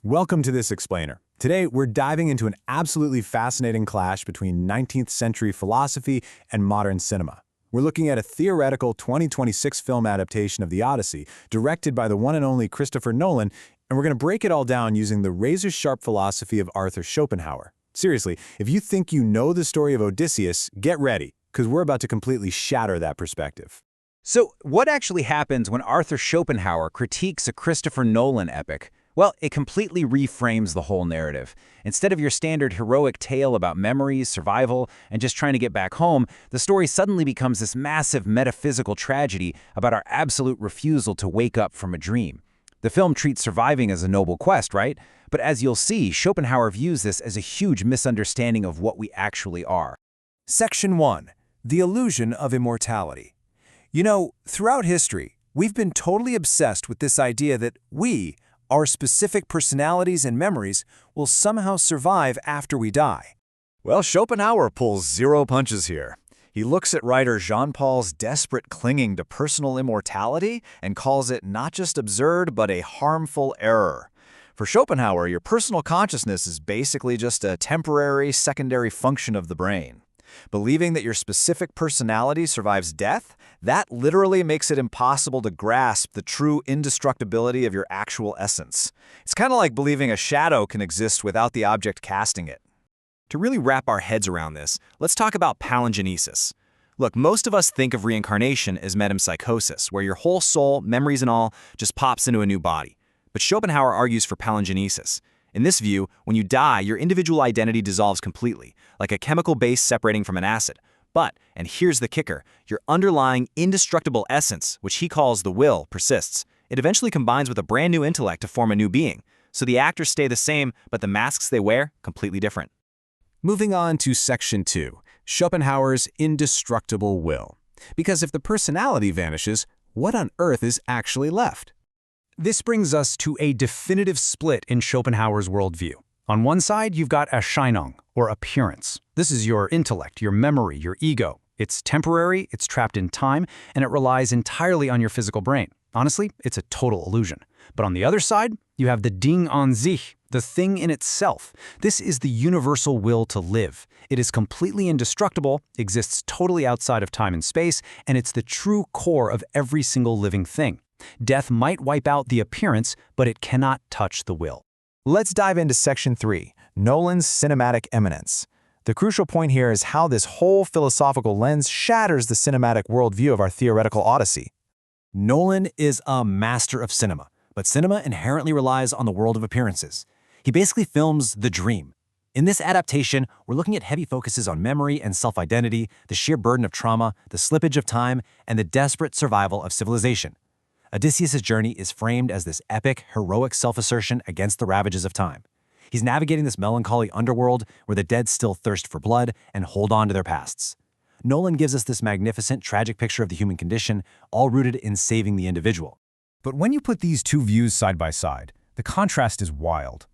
Welcome to this explainer. Today, we're diving into an absolutely fascinating clash between 19th century philosophy and modern cinema. We're looking at a theoretical 2026 film adaptation of The Odyssey, directed by the one and only Christopher Nolan, and we're going to break it all down using the razor-sharp philosophy of Arthur Schopenhauer. Seriously, if you think you know the story of Odysseus, get ready, because we're about to completely shatter that perspective. So, what actually happens when Arthur Schopenhauer critiques a Christopher Nolan epic? Well, it completely reframes the whole narrative. Instead of your standard heroic tale about memories, survival, and just trying to get back home, the story suddenly becomes this massive metaphysical tragedy about our absolute refusal to wake up from a dream. The film treats surviving as a noble quest, right? But as you'll see, Schopenhauer views this as a huge misunderstanding of what we actually are. Section 1. The Illusion of Immortality. You know, throughout history, we've been totally obsessed with this idea that our specific personalities and memories, will somehow survive after we die. Well, Schopenhauer pulls zero punches here. He looks at writer Jean-Paul's desperate clinging to personal immortality and calls it not just absurd, but a harmful error. For Schopenhauer, your personal consciousness is basically just a temporary, secondary function of the brain. Believing that your specific personality survives death, that literally makes it impossible to grasp the true indestructibility of your actual essence. It's kind of like believing a shadow can exist without the object casting it. To really wrap our heads around this, let's talk about palingenesis. Look, most of us think of reincarnation as metempsychosis, where your whole soul, memories and all, just pops into a new body. But Schopenhauer argues for palingenesis. In this view, when you die, your individual identity dissolves completely, like a chemical base separating from an acid. But, and here's the kicker, your underlying indestructible essence, which he calls the will, persists. It eventually combines with a brand new intellect to form a new being. So the actors stay the same, but the masks they wear, completely different. Moving on to Section 2. Schopenhauer's indestructible will. Because if the personality vanishes, what on earth is actually left? This brings us to a definitive split in Schopenhauer's worldview. On one side, you've got Erscheinung, or appearance. This is your intellect, your memory, your ego. It's temporary, it's trapped in time, and it relies entirely on your physical brain. Honestly, it's a total illusion. But on the other side, you have the Ding an sich, the thing in itself. This is the universal will to live. It is completely indestructible, exists totally outside of time and space, and it's the true core of every single living thing. Death might wipe out the appearance, but it cannot touch the will. Let's dive into Section 3, Nolan's cinematic eminence. The crucial point here is how this whole philosophical lens shatters the cinematic worldview of our theoretical Odyssey. Nolan is a master of cinema, but cinema inherently relies on the world of appearances. He basically films the dream. In this adaptation, we're looking at heavy focuses on memory and self-identity, the sheer burden of trauma, the slippage of time, and the desperate survival of civilization. Odysseus' journey is framed as this epic, heroic self-assertion against the ravages of time. He's navigating this melancholy underworld where the dead still thirst for blood and hold on to their pasts. Nolan gives us this magnificent, tragic picture of the human condition, all rooted in saving the individual. But when you put these two views side by side, the contrast is wild.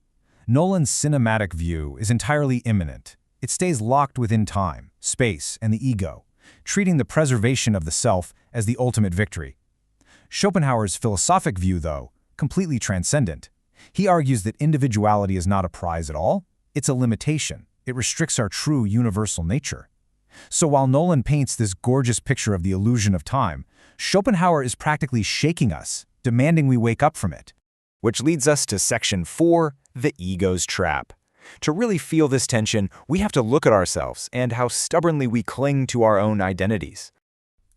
Nolan's cinematic view is entirely immanent. It stays locked within time, space, and the ego, treating the preservation of the self as the ultimate victory. Schopenhauer's philosophic view, though, completely transcendent. He argues that individuality is not a prize at all. It's a limitation. It restricts our true universal nature. So while Nolan paints this gorgeous picture of the illusion of time, Schopenhauer is practically shaking us, demanding we wake up from it. Which leads us to Section 4, the ego's trap. To really feel this tension, we have to look at ourselves and how stubbornly we cling to our own identities.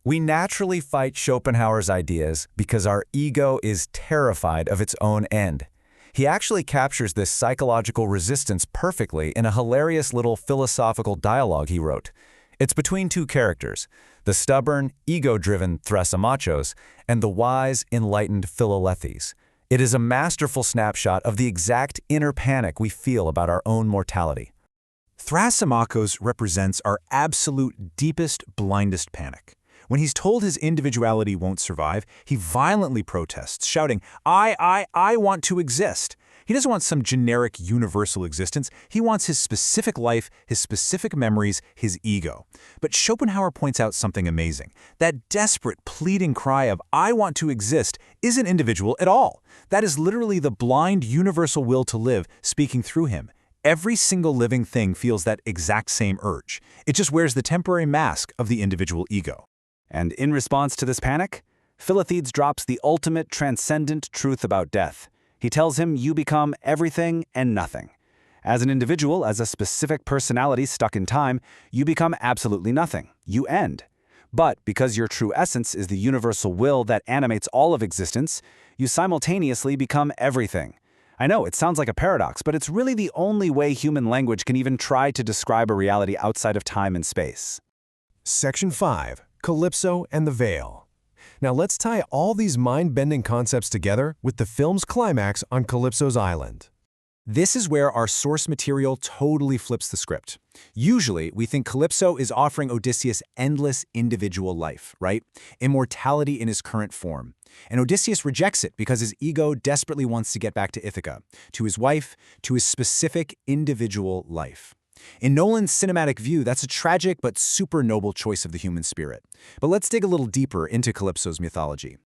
We naturally fight Schopenhauer's ideas because our ego is terrified of its own end. He actually captures this psychological resistance perfectly in a hilarious little philosophical dialogue he wrote. It's between two characters, the stubborn, ego-driven Thrasymachos and the wise, enlightened Philolethes. It is a masterful snapshot of the exact inner panic we feel about our own mortality. Thrasymachos represents our absolute deepest, blindest panic. When he's told his individuality won't survive, he violently protests, shouting, I want to exist. He doesn't want some generic universal existence. He wants his specific life, his specific memories, his ego. But Schopenhauer points out something amazing. That desperate, pleading cry of, "I want to exist," isn't individual at all. That is literally the blind, universal will to live speaking through him. Every single living thing feels that exact same urge. It just wears the temporary mask of the individual ego. And in response to this panic, Philistines drops the ultimate transcendent truth about death. He tells him you become everything and nothing. As an individual, as a specific personality stuck in time, you become absolutely nothing. You end. But because your true essence is the universal will that animates all of existence, you simultaneously become everything. I know, it sounds like a paradox, but it's really the only way human language can even try to describe a reality outside of time and space. Section 5. Calypso and the Veil. Now let's tie all these mind-bending concepts together with the film's climax on Calypso's island. This is where our source material totally flips the script. Usually, we think Calypso is offering Odysseus endless individual life, right? Immortality in his current form. And Odysseus rejects it because his ego desperately wants to get back to Ithaca, to his wife, to his specific individual life. In Nolan's cinematic view, that's a tragic but super noble choice of the human spirit. But let's dig a little deeper into Calypso's mythology.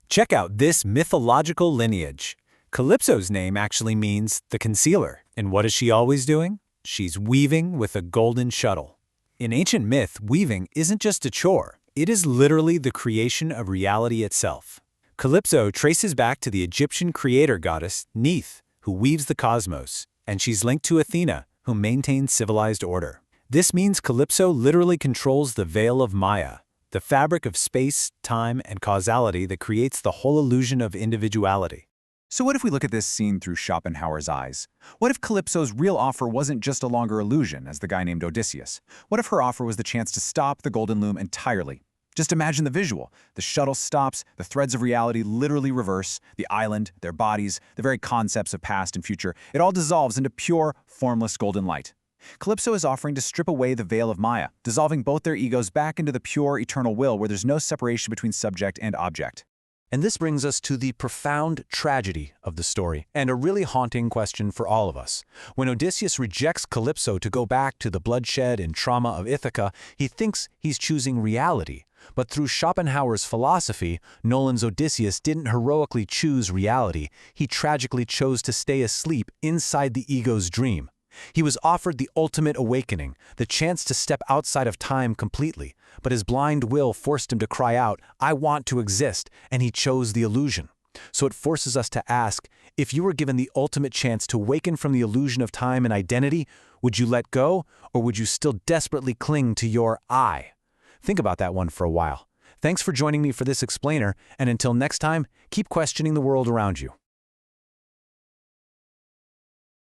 Check out this mythological lineage. Calypso's name actually means the concealer. And what is she always doing? She's weaving with a golden shuttle. In ancient myth, weaving isn't just a chore. It is literally the creation of reality itself. Calypso traces back to the Egyptian creator goddess, Neith, who weaves the cosmos, and she's linked to Athena, who maintains civilized order. This means Calypso literally controls the veil of Maya, the fabric of space, time, and causality that creates the whole illusion of individuality. So what if we look at this scene through Schopenhauer's eyes? What if Calypso's real offer wasn't just a longer illusion, as the guy named Odysseus? What if her offer was the chance to stop the golden loom entirely? Just imagine the visual. The shuttle stops, the threads of reality literally reverse, the island, their bodies, the very concepts of past and future, it all dissolves into pure, formless golden light. Calypso is offering to strip away the veil of Maya, dissolving both their egos back into the pure, eternal will where there's no separation between subject and object. And this brings us to the profound tragedy of the story, and a really haunting question for all of us. When Odysseus rejects Calypso to go back to the bloodshed and trauma of Ithaca, he thinks he's choosing reality. But through Schopenhauer's philosophy, Nolan's Odysseus didn't heroically choose reality. He tragically chose to stay asleep inside the ego's dream. He was offered the ultimate awakening, the chance to step outside of time completely, but his blind will forced him to cry out, "I want to exist," and he chose the illusion. So it forces us to ask, if you were given the ultimate chance to awaken from the illusion of time and identity, would you let go, or would you still desperately cling to your I? Think about that one for a while. Thanks for joining me for this explainer, and until next time, keep questioning the world around you.